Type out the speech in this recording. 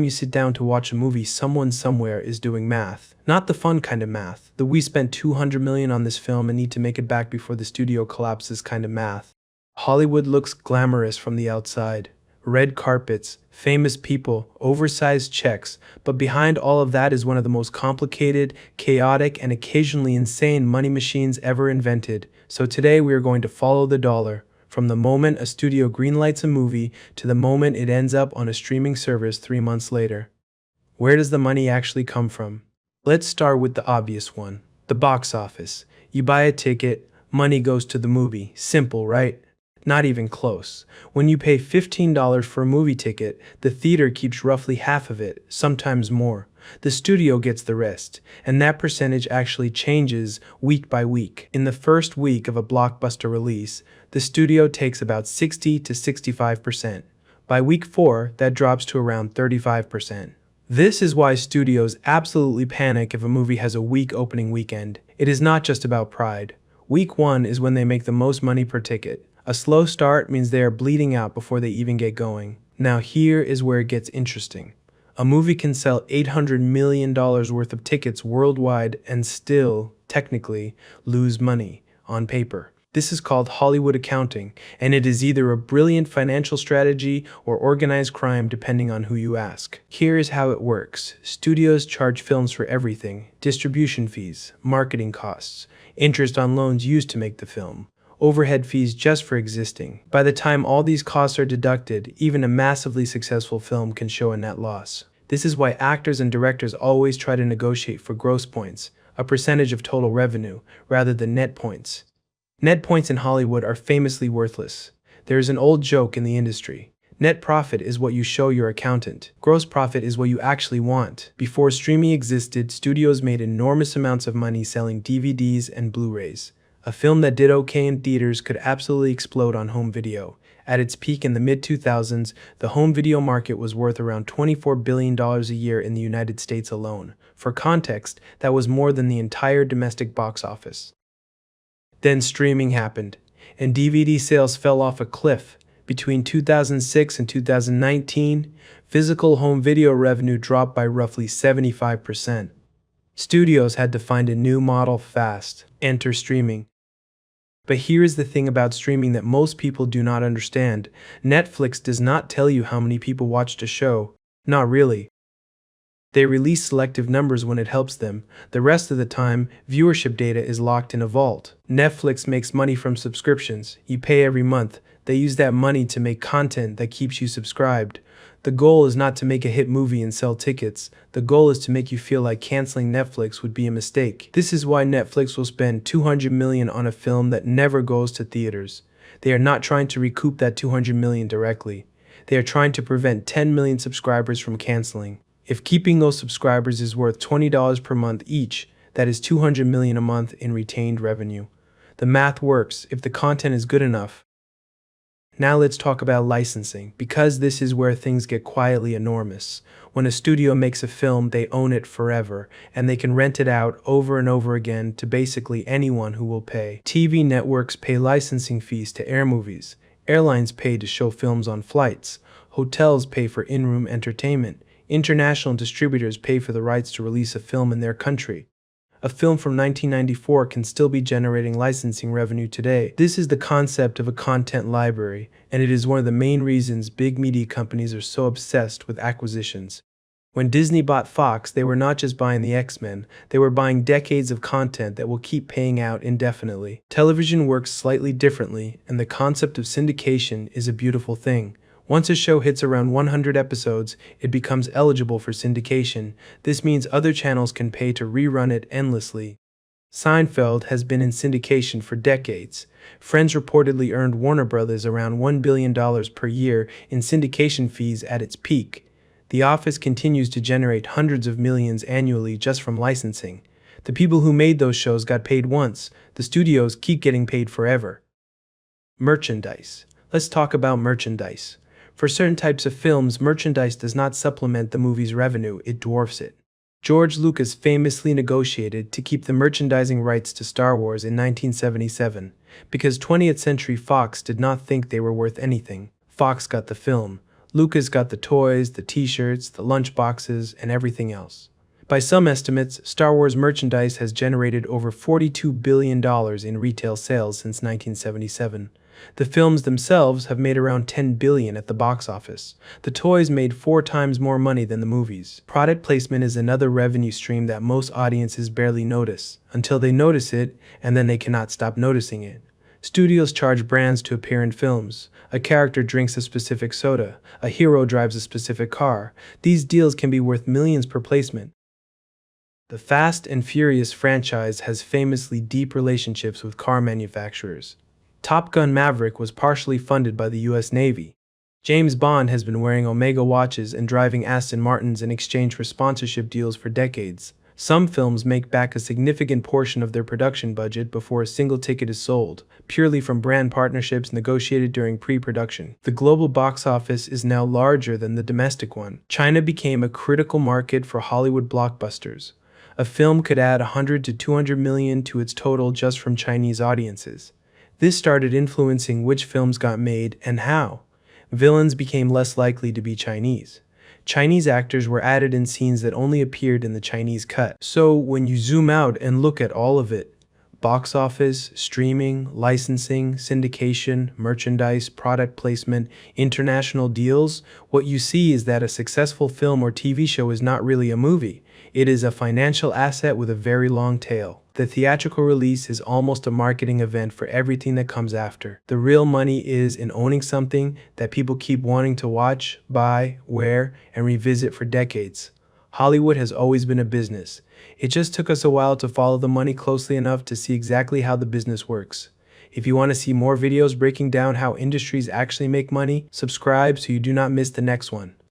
You sit down to watch a movie, someone somewhere is doing math. Not the fun kind of math. The "we spent 200 million on this film and need to make it back before the studio collapses" kind of math. Hollywood looks glamorous from the outside. Red carpets, famous people, oversized checks, but behind all of that is one of the most complicated, chaotic, and occasionally insane money machines ever invented. So today we are going to follow the dollar. From the moment a studio greenlights a movie to the moment it ends up on a streaming service 3 months later. Where does the money actually come from? Let's start with the obvious one, the box office. You buy a ticket, money goes to the movie. Simple, right? Not even close. When you pay $15 for a movie ticket, the theater keeps roughly half of it, sometimes more. The studio gets the rest, and that percentage actually changes week by week. In the first week of a blockbuster release, the studio takes about 60 to 65%. By week 4, that drops to around 35%. This is why studios absolutely panic if a movie has a weak opening weekend. It is not just about pride. Week 1 is when they make the most money per ticket. A slow start means they are bleeding out before they even get going. Now here is where it gets interesting. A movie can sell $800 million worth of tickets worldwide and still, technically, lose money on paper. This is called Hollywood accounting, and it is either a brilliant financial strategy or organized crime depending on who you ask. Here is how it works. Studios charge films for everything: distribution fees, marketing costs, interest on loans used to make the film, overhead fees just for existing. By the time all these costs are deducted, even a massively successful film can show a net loss. This is why actors and directors always try to negotiate for gross points, a percentage of total revenue, rather than net points. Net points in Hollywood are famously worthless. There is an old joke in the industry. Net profit is what you show your accountant. Gross profit is what you actually want. Before streaming existed, studios made enormous amounts of money selling DVDs and Blu-rays. A film that did okay in theaters could absolutely explode on home video. At its peak in the mid-2000s, the home video market was worth around $24 billion a year in the United States alone. For context, that was more than the entire domestic box office. Then streaming happened, and DVD sales fell off a cliff. Between 2006 and 2019, physical home video revenue dropped by roughly 75%. Studios had to find a new model fast. Enter streaming. But here is the thing about streaming that most people do not understand. Netflix does not tell you how many people watched a show. Not really. They release selective numbers when it helps them. The rest of the time, viewership data is locked in a vault. Netflix makes money from subscriptions. You pay every month. They use that money to make content that keeps you subscribed. The goal is not to make a hit movie and sell tickets. The goal is to make you feel like canceling Netflix would be a mistake. This is why Netflix will spend $200 million on a film that never goes to theaters. They are not trying to recoup that $200 million directly. They are trying to prevent 10 million subscribers from canceling. If keeping those subscribers is worth $20 per month each, that is $200 million a month in retained revenue. The math works if the content is good enough. Now let's talk about licensing, because this is where things get quietly enormous. When a studio makes a film, they own it forever, and they can rent it out over and over again to basically anyone who will pay. TV networks pay licensing fees to air movies. Airlines pay to show films on flights. Hotels pay for in-room entertainment. International distributors pay for the rights to release a film in their country. A film from 1994 can still be generating licensing revenue today. This is the concept of a content library, and it is one of the main reasons big media companies are so obsessed with acquisitions. When Disney bought Fox, they were not just buying the X-Men, they were buying decades of content that will keep paying out indefinitely. Television works slightly differently, and the concept of syndication is a beautiful thing. Once a show hits around 100 episodes, it becomes eligible for syndication. This means other channels can pay to rerun it endlessly. Seinfeld has been in syndication for decades. Friends reportedly earned Warner Brothers around $1 billion per year in syndication fees at its peak. The Office continues to generate hundreds of millions annually just from licensing. The people who made those shows got paid once. The studios keep getting paid forever. Merchandise. Let's talk about merchandise. For certain types of films, merchandise does not supplement the movie's revenue, it dwarfs it. George Lucas famously negotiated to keep the merchandising rights to Star Wars in 1977, because 20th Century Fox did not think they were worth anything. Fox got the film. Lucas got the toys, the t-shirts, the lunchboxes, and everything else. By some estimates, Star Wars merchandise has generated over $42 billion in retail sales since 1977. The films themselves have made around $10 billion at the box office. The toys made 4 times more money than the movies. Product placement is another revenue stream that most audiences barely notice, until they notice it, and then they cannot stop noticing it. Studios charge brands to appear in films. A character drinks a specific soda. A hero drives a specific car. These deals can be worth millions per placement. The Fast and Furious franchise has famously deep relationships with car manufacturers. Top Gun Maverick was partially funded by the US Navy. James Bond has been wearing Omega watches and driving Aston Martins in exchange for sponsorship deals for decades. Some films make back a significant portion of their production budget before a single ticket is sold, purely from brand partnerships negotiated during pre-production. The global box office is now larger than the domestic one. China became a critical market for Hollywood blockbusters. A film could add 100 to 200 million to its total just from Chinese audiences. This started influencing which films got made and how. Villains became less likely to be Chinese. Chinese actors were added in scenes that only appeared in the Chinese cut. So when you zoom out and look at all of it, box office, streaming, licensing, syndication, merchandise, product placement, international deals, what you see is that a successful film or TV show is not really a movie. It is a financial asset with a very long tail. The theatrical release is almost a marketing event for everything that comes after. The real money is in owning something that people keep wanting to watch, buy, wear, and revisit for decades. Hollywood has always been a business. It just took us a while to follow the money closely enough to see exactly how the business works. If you want to see more videos breaking down how industries actually make money, subscribe so you do not miss the next one.